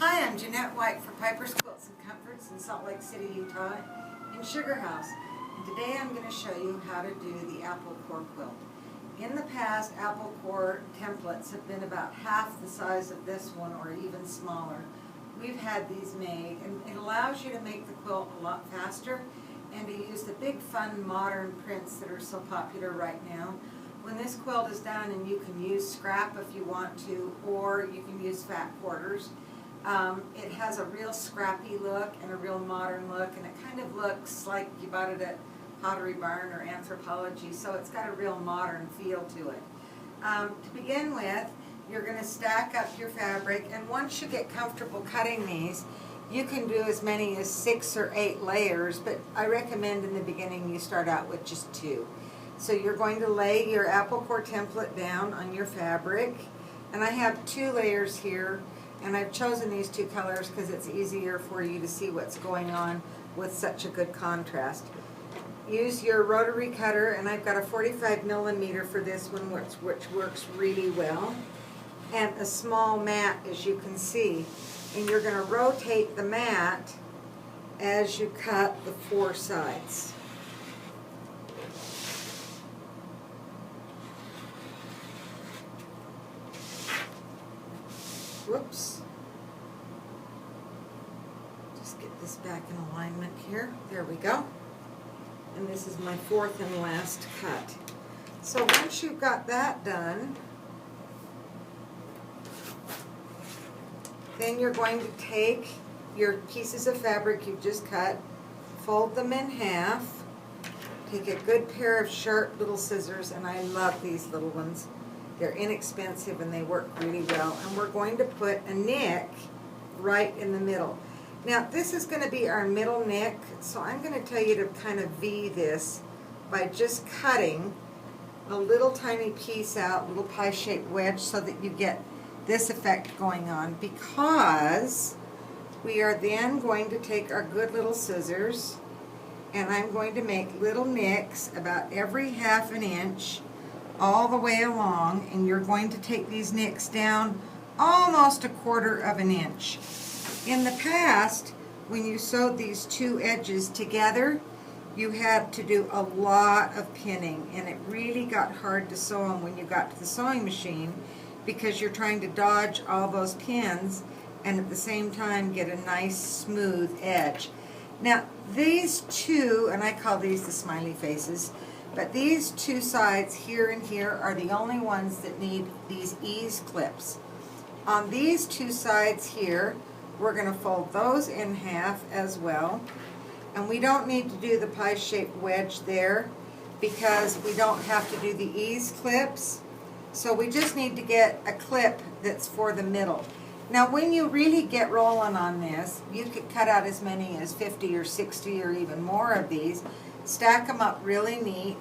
Hi, I'm Jeanette White for Piper's Quilts and Comforts in Salt Lake City, Utah, in Sugar House. And today I'm going to show you how to do the Applecore quilt. In the past, Applecore templates have been about half the size of this one or even smaller. We've had these made, and it allows you to make the quilt a lot faster and to use the big, fun, modern prints that are so popular right now. When this quilt is done, and you can use scrap if you want to, or you can use fat quarters. It has a real scrappy look and a real modern look, and it kind of looks like you bought it at Pottery Barn or Anthropologie, so it's got a real modern feel to it. To begin with, you're going to stack up your fabric, and once you get comfortable cutting these, you can do as many as 6 or 8 layers, but I recommend in the beginning you start out with just 2. So you're going to lay your Applecore template down on your fabric, and I have 2 layers here, and I've chosen these 2 colors because it's easier for you to see what's going on with such a good contrast. Use your rotary cutter, and I've got a 45mm for this one, which works really well, and a small mat, as you can see. And you're going to rotate the mat as you cut the 4 sides. Whoops. Just get this back in alignment here. There we go. And this is my 4th and last cut. So once you've got that done, then you're going to take your pieces of fabric you've just cut, fold them in half, take a good pair of sharp little scissors, and I love these little ones. They're inexpensive and they work really well. And we're going to put a nick right in the middle. Now this is going to be our middle nick, so I'm going to tell you to kind of V this by just cutting a little tiny piece out, a little pie-shaped wedge, so that you get this effect going on, because we are then going to take our good little scissors, and I'm going to make little nicks about every 1/2 inch all the way along, and you're going to take these nicks down almost 1/4 inch. In the past, when you sewed these 2 edges together, you had to do a lot of pinning, and it really got hard to sew them when you got to the sewing machine, because you're trying to dodge all those pins and at the same time get a nice smooth edge. Now these 2, and I call these the smiley faces, but these 2 sides here and here are the only ones that need these ease clips. On these 2 sides here, we're going to fold those in half as well. And we don't need to do the pie-shaped wedge there because we don't have to do the ease clips. So we just need to get a clip that's for the middle. Now when you really get rolling on this, you could cut out as many as 50 or 60 or even more of these. Stack them up really neat.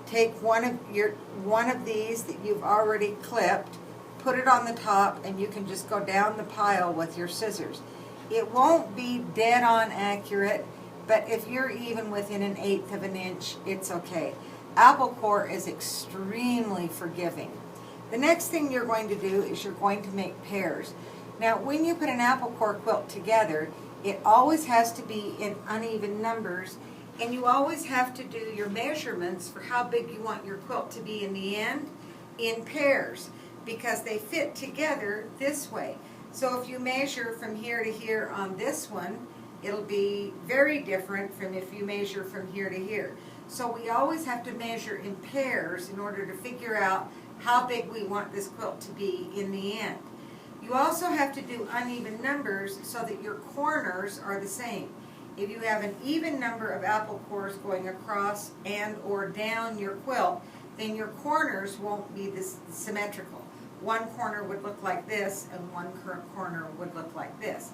Take one of these that you've already clipped, put it on the top, and you can just go down the pile with your scissors. It won't be dead on accurate, but if you're even within 1/8 inch, it's okay. Applecore is extremely forgiving. The next thing you're going to do is you're going to make pairs. Now when you put an Applecore quilt together, it always has to be in uneven numbers, and you always have to do your measurements for how big you want your quilt to be in the end in pairs, because they fit together this way. So if you measure from here to here on this one, it'll be very different from if you measure from here to here. So we always have to measure in pairs in order to figure out how big we want this quilt to be in the end. You also have to do uneven numbers so that your corners are the same. If you have an even number of Applecores going across and or down your quilt, then your corners won't be this symmetrical. One corner would look like this, and one corner would look like this.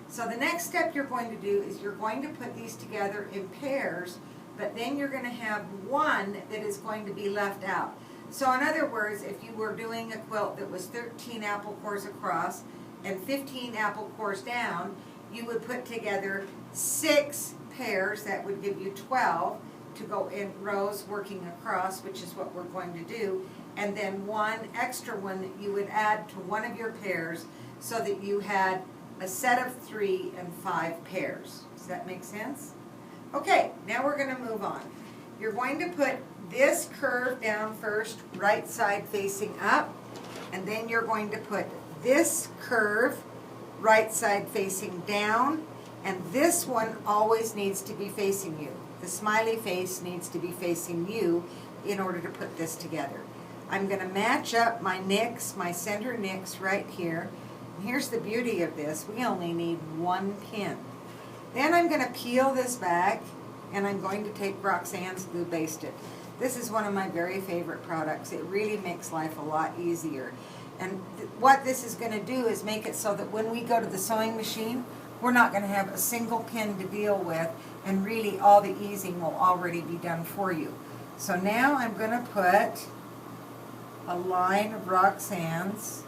So the next step you're going to do is you're going to put these together in pairs, but then you're going to have one that is going to be left out. So in other words, if you were doing a quilt that was 13 Applecores across and 15 Applecores down, you would put together 6 pairs. That would give you 12 to go in rows working across, which is what we're going to do, and then one extra one that you would add to one of your pairs so that you had a set of 3 and 5 pairs. Does that make sense? Okay, now we're going to move on. You're going to put this curve down first, right side facing up, and then you're going to put this curve right side facing down, and this one always needs to be facing you. The smiley face needs to be facing you in order to put this together. I'm going to match up my nicks, my center nicks right here. And here's the beauty of this. We only need 1 pin. Then I'm going to peel this back, and I'm going to take Roxanne's Glue Baste It. This is one of my very favorite products. It really makes life a lot easier. And what this is going to do is make it so that when we go to the sewing machine, we're not going to have a single pin to deal with, and really all the easing will already be done for you. So now I'm going to put a line of Roxanne's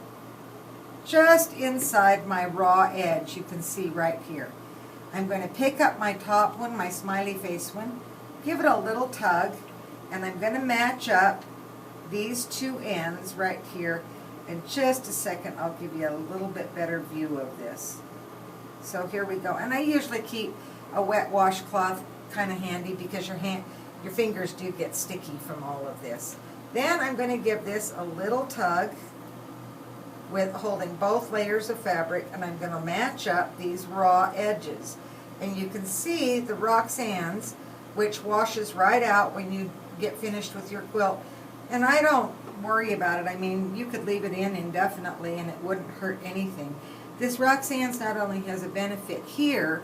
just inside my raw edge. You can see right here. I'm going to pick up my top one, my smiley face one, give it a little tug, and I'm going to match up these 2 ends right here. In just a second, I'll give you a little bit better view of this. So here we go. And I usually keep a wet washcloth kind of handy because your fingers do get sticky from all of this. Then I'm going to give this a little tug with holding both layers of fabric, and I'm going to match up these raw edges. And you can see the Roxanne's, which washes right out when you get finished with your quilt. And I don't worry about it. I mean, you could leave it in indefinitely and it wouldn't hurt anything. This Roxanne's not only has a benefit here,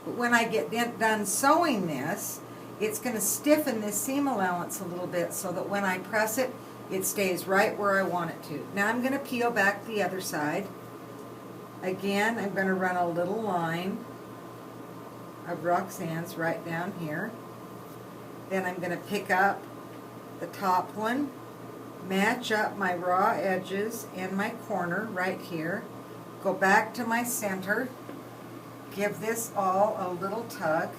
but when I get done sewing this, it's going to stiffen this seam allowance a little bit so that when I press it, it stays right where I want it to. Now I'm going to peel back the other side. Again, I'm going to run a little line of Roxanne's right down here. Then I'm going to pick up the top one, match up my raw edges in my corner right here, go back to my center, give this all a little tug,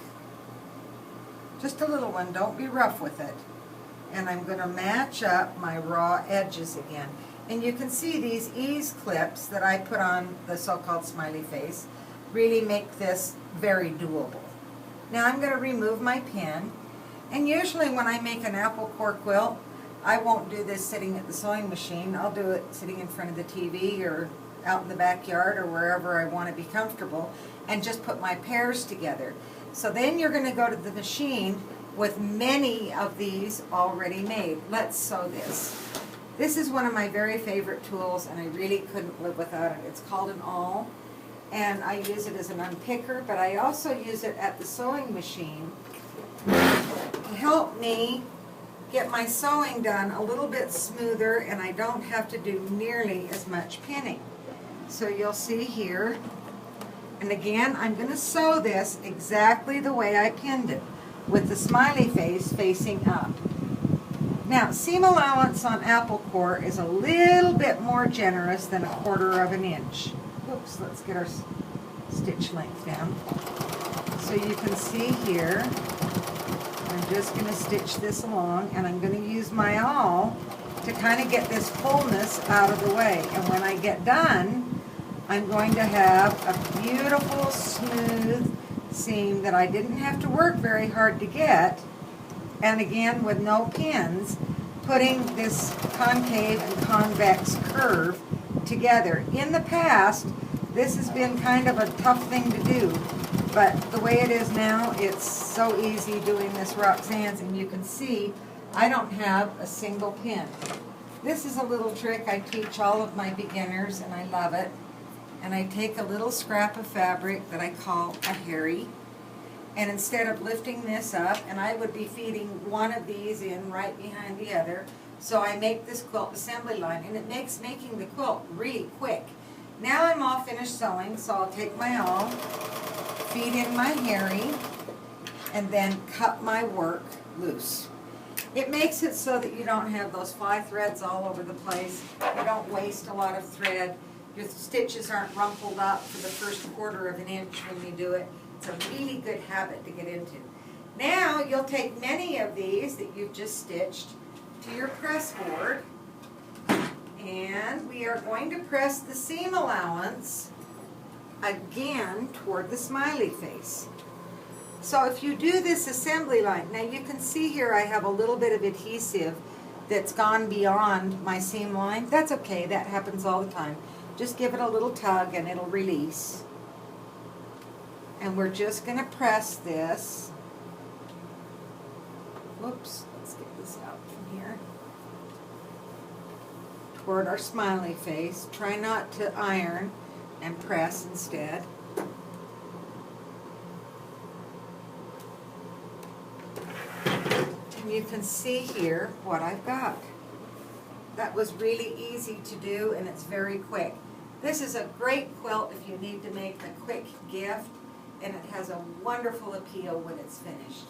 just a little one, don't be rough with it. And I'm going to match up my raw edges again. And you can see these ease clips that I put on the so-called smiley face really make this very doable. Now I'm going to remove my pin, and usually when I make an Applecore quilt, I won't do this sitting at the sewing machine. I'll do it sitting in front of the TV or out in the backyard or wherever I want to be comfortable, and just put my pairs together. So then you're going to go to the machine with many of these already made. Let's sew this. This is one of my very favorite tools, and I really couldn't live without it. It's called an awl, and I use it as an unpicker, but I also use it at the sewing machine to help me get my sewing done a little bit smoother, and I don't have to do nearly as much pinning. So you'll see here, and again, I'm going to sew this exactly the way I pinned it, with the smiley face facing up. Now, seam allowance on Applecore is a little bit more generous than 1/4 of an inch. Oops, let's get our stitch length down. So you can see here, I'm just going to stitch this along, and I'm going to use my awl to kind of get this fullness out of the way. And when I get done, I'm going to have a beautiful, smooth seam that I didn't have to work very hard to get, and again with no pins, putting this concave and convex curve together. In the past, this has been kind of a tough thing to do, but the way it is now, it's so easy doing this Roxanne's, and you can see I don't have a single pin. This is a little trick I teach all of my beginners, and I love it. And I take a little scrap of fabric that I call a Harry, and instead of lifting this up, and I would be feeding one of these in right behind the other, so I make this quilt assembly line, and it makes making the quilt really quick. Now I'm all finished sewing, so I'll take my awl, feed in my Harry, and then cut my work loose. It makes it so that you don't have those fly threads all over the place. You don't waste a lot of thread. Your stitches aren't rumpled up for the first 1/4 of an inch when you do it. It's a really good habit to get into. Now you'll take many of these that you've just stitched to your press board, and we are going to press the seam allowance again toward the smiley face. So if you do this assembly line, now you can see here I have a little bit of adhesive that's gone beyond my seam line. That's okay, that happens all the time. Just give it a little tug and it'll release. And we're just going to press this. Whoops, let's get this out from here. Toward our smiley face. Try not to iron and press instead. And you can see here what I've got. That was really easy to do and it's very quick. This is a great quilt if you need to make a quick gift, and it has a wonderful appeal when it's finished.